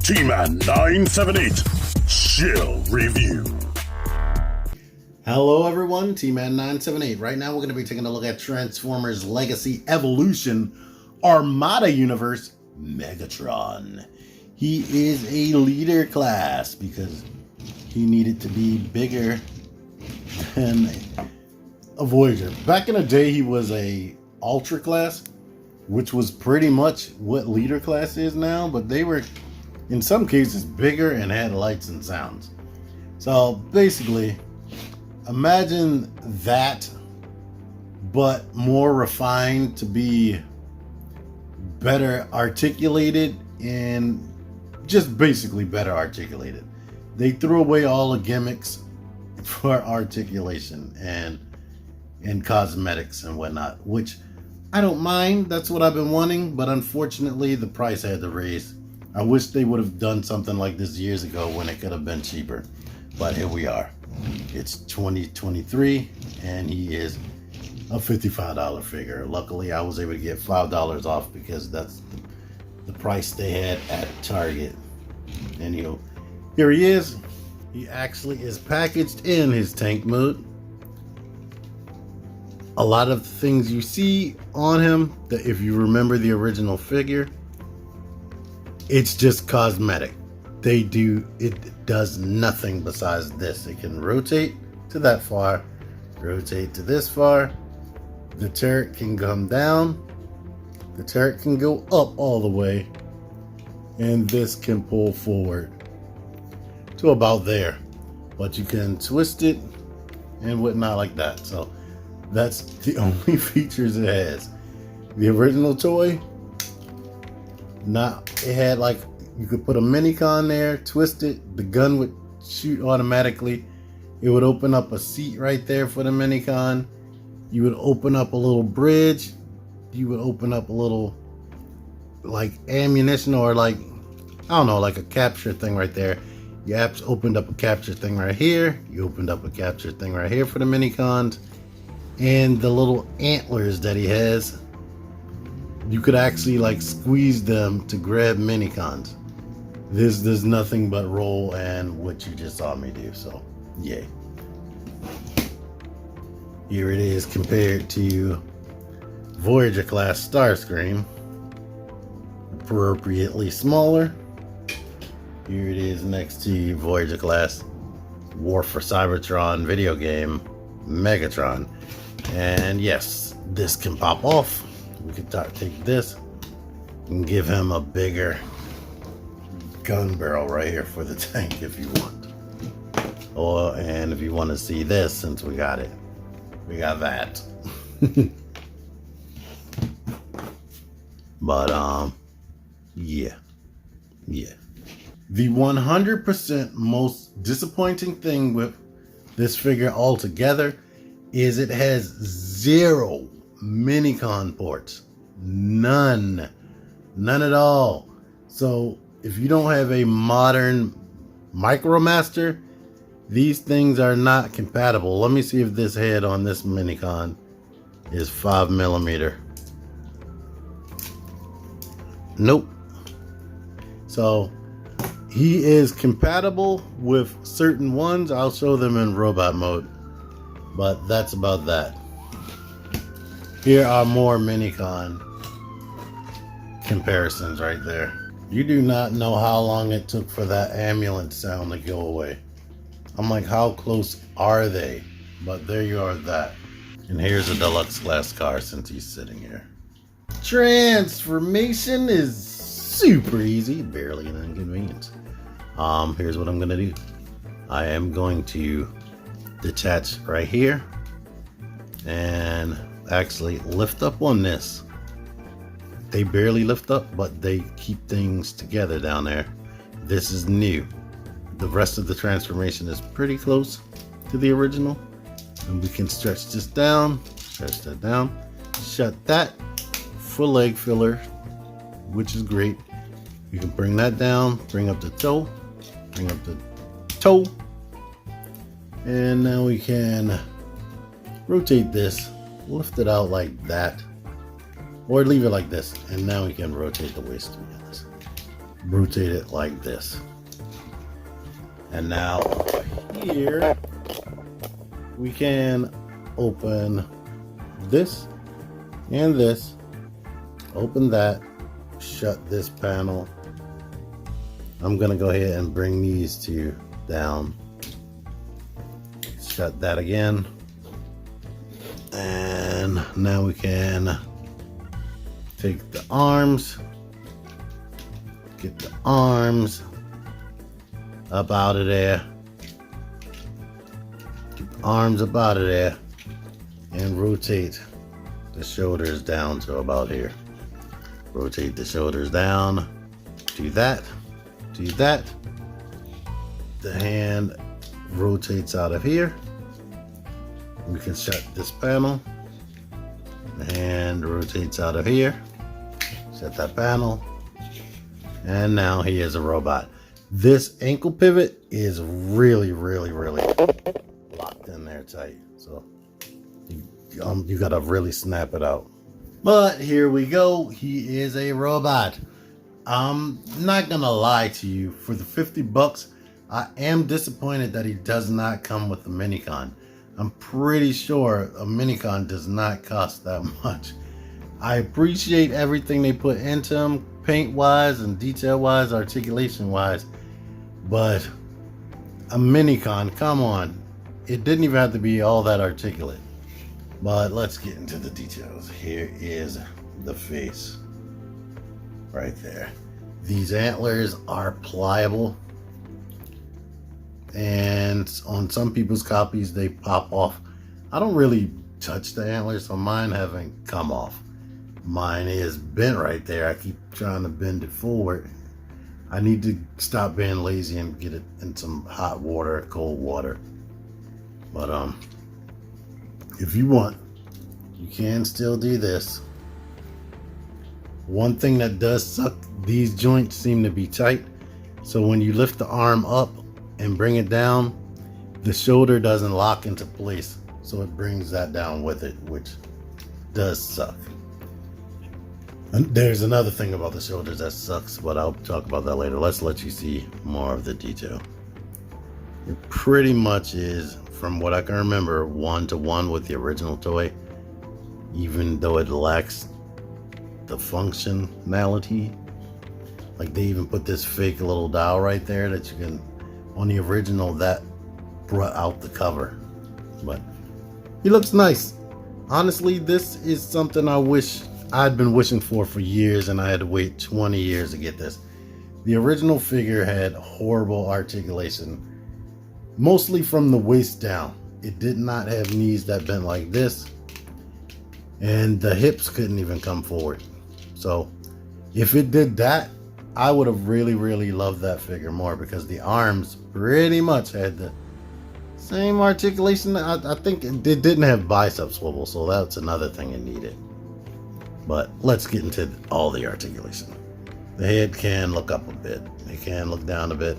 T-Man 978 Shill Review. Hello everyone, T-Man 978. Right now we're going to be taking a look at Transformers Legacy Evolution Armada Universe Megatron. He is a leader class because he needed to be bigger than a Voyager. Back in the day he was a Ultra class, which was pretty much what leader class is now, but they were in some cases bigger and had lights and sounds. So basically, imagine that, but more refined to be better articulated and just basically better articulated. They threw away all the gimmicks for articulation and cosmetics and whatnot, which I don't mind. That's what I've been wanting, but unfortunately the price had to raise. I wish they would have done something like this years ago when it could have been cheaper, but here we are. It's 2023 and he is a $55 figure. Luckily I was able to get $5 off because that's the price they had at Target. And here he is. He actually is packaged in his tank mode. A lot of things you see on him, that if you remember the original figure, it's just cosmetic. It does nothing besides this. It can rotate to that far, rotate to this far. The turret can come down. The turret can go up all the way. And this can pull forward to about there. But you can twist it and whatnot like that. So that's the only features it has. The original toy, it had like, you could put a minicon there, twist it, the gun would shoot automatically. It would open up a seat right there for the minicon. You would open up a little bridge. You would open up a little like ammunition or like, I don't know, like a capture thing right there. You opened up a capture thing right here. You opened up a capture thing right here for the minicons. And the little antlers that he has, you could actually like squeeze them to grab minicons. This does nothing but roll and what you just saw me do, so yay. Here it is compared to Voyager class Starscream, appropriately smaller. Here it is next to Voyager class War for Cybertron video game Megatron. And yes, this can pop off. We could take this and give him a bigger gun barrel right here for the tank if you want. And if you want to see this, since we got it, we got that. But yeah. The 100% most disappointing thing with this figure altogether is it has 0 minicon ports. None at all. So if you don't have a modern Micromaster, these things are not compatible. Let me see if this head on this minicon is 5mm. Nope. So he is compatible with certain ones. I'll show them in robot mode, but that's about that. Here are more minicon comparisons right there. You do not know how long it took for that ambulance sound to go away. I'm like, how close are they? But there you are, that. And here's a deluxe class car since he's sitting here. Transformation is super easy, barely an inconvenience. Here's what I'm gonna do. I am going to detach right here and actually lift up on this. They barely lift up, but they keep things together down there. This is new. The rest of the transformation is pretty close to the original. And we can stretch this down, stretch that down, shut that for leg filler, which is great. You can bring that down, bring up the toe, and now we can rotate this, lift it out like that, or leave it like this, and now we can rotate the waist to be honest. rotate it like this. And now here we can open this and this, open that, shut this panel. I'm gonna go ahead and bring these two down, shut that again, and now we can take the arms, get the arms up out of there, get the arms up out of there, and rotate the shoulders down to about here. Rotate the shoulders down, do that, do that. The hand rotates out of here. We can shut this panel. The hand rotates out of here. Shut that panel. And now he is a robot. This ankle pivot is really locked in there tight. So you gotta really snap it out. But here we go. He is a robot. I'm not gonna lie to you. For the 50 bucks, I am disappointed that he does not come with a minicon. I'm pretty sure a minicon does not cost that much. I appreciate everything they put into him, paint wise and detail wise, articulation wise, but a minicon, come on. It didn't even have to be all that articulate. But let's get into the details. Here is the face right there. These antlers are pliable, and on some people's copies they pop off. I don't really touch the antlers, so mine haven't come off. Mine is bent right there. I keep trying to bend it forward. I need to stop being lazy and get it in some hot water, cold water. But if you want, you can still do this. One thing that does suck, these joints seem to be tight. So when you lift the arm up and bring it down, the shoulder doesn't lock into place. So it brings that down with it, which does suck. And there's another thing about the shoulders that sucks, but I'll talk about that later. Let's let you see more of the detail. It pretty much is, from what I can remember, 1-to-1 with the original toy, even though it lacks the functionality. Like, they even put this fake little dial right there that you can, on the original, that brought out the cover. But he looks nice. Honestly, this is something I wish I'd been wishing for years, and I had to wait 20 years to get this. The original figure had horrible articulation, mostly from the waist down. It did not have knees that bent like this, and the hips couldn't even come forward. So if it did that, I would have really loved that figure more, because the arms pretty much had the same articulation. I think it didn't have bicep swivel, so that's another thing it needed. But let's get into all the articulation. The head can look up a bit. It can look down a bit.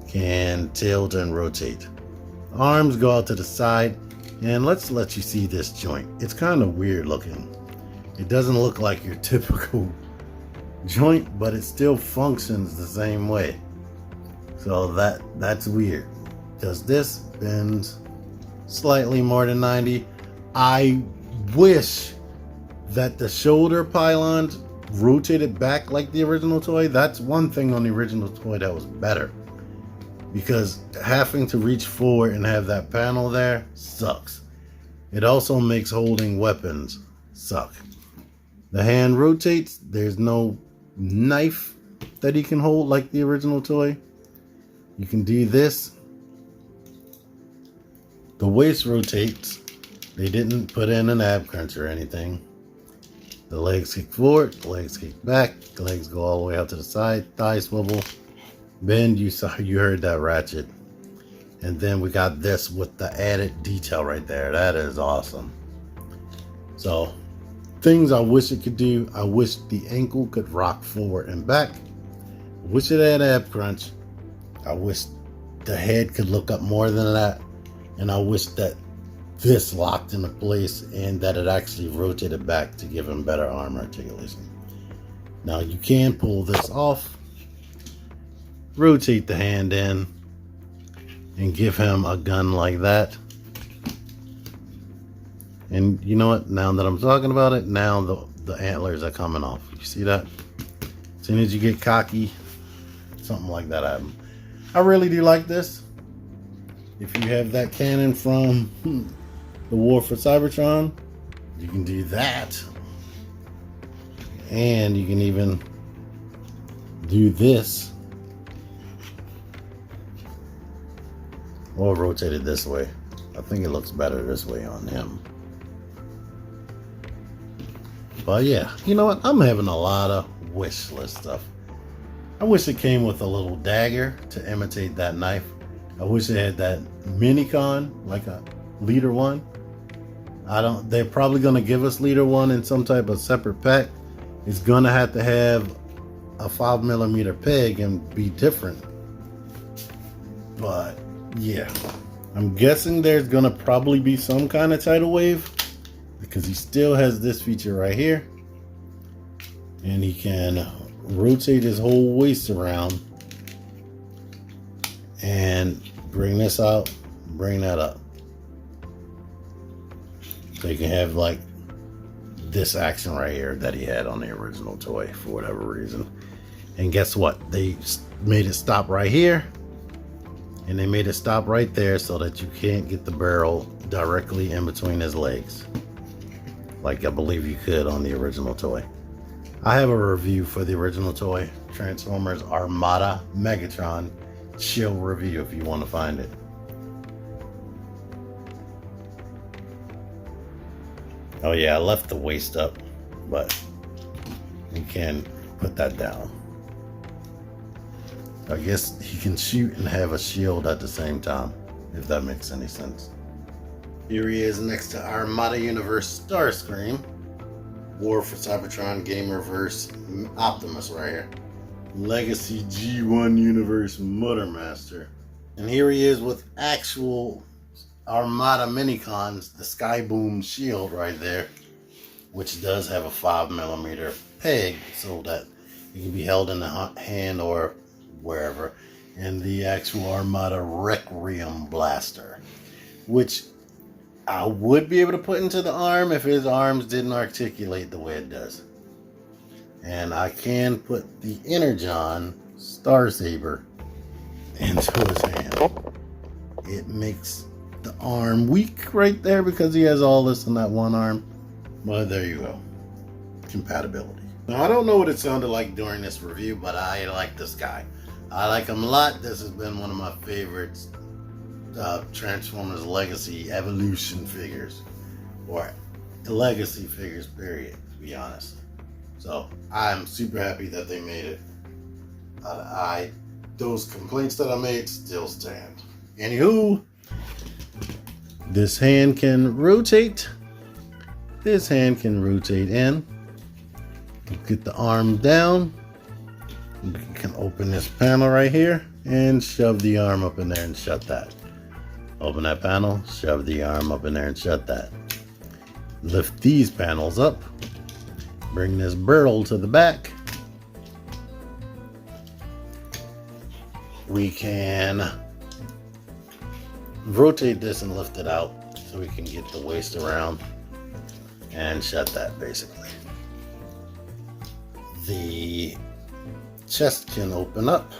Can tilt and rotate. Arms go out to the side. And let's let you see this joint. It's kind of weird looking. It doesn't look like your typical joint, but it still functions the same way. So that's weird. Does this bend slightly more than 90? I wish that the shoulder pylons rotated back like the original toy. That's one thing on the original toy that was better, because having to reach forward and have that panel there sucks. It also makes holding weapons suck. The hand rotates. There's no knife that he can hold like the original toy. You can do this. The waist rotates. They didn't put in an ab crunch or anything. The legs kick forward, the legs kick back, the legs go all the way out to the side, thigh swivel, bend. You heard that ratchet. And then we got this with the added detail right there. That is awesome. So, things I wish it could do. I wish the ankle could rock forward and back. I wish it had ab crunch. I wish the head could look up more than that. And I wish that this locked into place and that it actually rotated back to give him better arm articulation. Now you can pull this off rotate the hand in and give him a gun like that. And you know what? Now that I'm talking about it, now the antlers are coming off. You see that? As soon as you get cocky, something like that happens. I really do like this. If you have that cannon from the War for Cybertron, you can do that. And you can even do this. Or rotate it this way. I think it looks better this way on him. But yeah, you know what? I'm having a lot of wish list stuff. I wish it came with a little dagger to imitate that knife. I wish it had that Minicon, like a Leader 1. They're probably gonna give us Leader 1 in some type of separate pack. It's gonna have to have a 5mm peg and be different. But yeah, I'm guessing there's gonna probably be some kind of tidal wave, because he still has this feature right here, and he can rotate his whole waist around and bring this out, bring that up. So you can have like this action right here that he had on the original toy for whatever reason. And guess what? They made it stop right here, and they made it stop right there so that you can't get the barrel directly in between his legs, like I believe you could on the original toy. I have a review for the original toy, Transformers Armada Megatron chill review if you want to find it. Oh yeah, I left the waist up, but you can put that down. I guess he can shoot and have a shield at the same time, if that makes any sense. Here he is next to Armada Universe Starscream, War for Cybertron Gamerverse Optimus right here, Legacy G1 Universe Motormaster. And here he is with actual Armada Minicons, the Skyboom shield right there, which does have a 5mm peg so that it can be held in the hand or wherever, and the actual Armada Requiem blaster, which I would be able to put into the arm if his arms didn't articulate the way it does. And I can put the Energon Star Saber into his hand. It makes the arm weak right there because he has all this in that one arm. Well, there you go. Compatibility. Now, I don't know what it sounded like during this review, but I like this guy. I like him a lot. This has been one of my favorites. Transformers Legacy Evolution figures, or Legacy figures, period, to be honest. So I'm super happy that they made it. Those complaints that I made still stand. Anywho, this hand can rotate. This hand can rotate in. Get the arm down. You can open this panel right here and shove the arm up in there and shut that. Open that panel, shove the arm up in there and shut that. Lift these panels up. Bring this barrel to the back. We can rotate this and lift it out so we can get the waist around and shut that basically. The chest can open up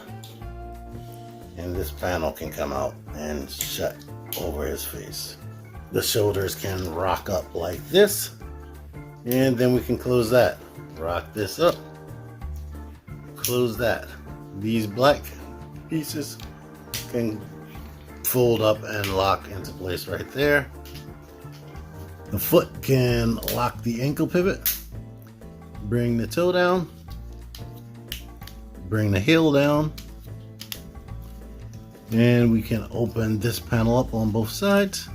and this panel can come out and shut over his face. The shoulders can rock up like this, and then we can close that. Rock this up, close that. These black pieces can fold up and lock into place right there. The foot can lock the ankle pivot, bring the toe down, bring the heel down, and we can open this panel up on both sides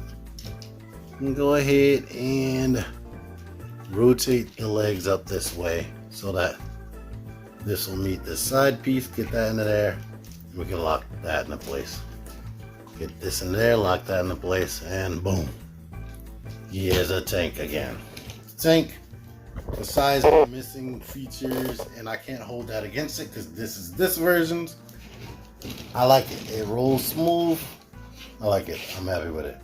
and go ahead and rotate the legs up this way so that this will meet this side piece. Get that into there. We can lock that into place. Get this in there, lock that into place, and boom. Here's a tank again. Tank, besides the missing features, and I can't hold that against it because this is this version's. I like it. It rolls smooth. I like it. I'm happy with it.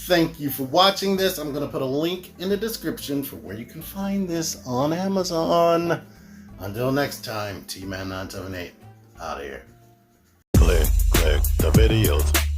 Thank you for watching this. I'm going to put a link in the description for where you can find this on Amazon. Until next time, T-Man978 out of here. Click the videos.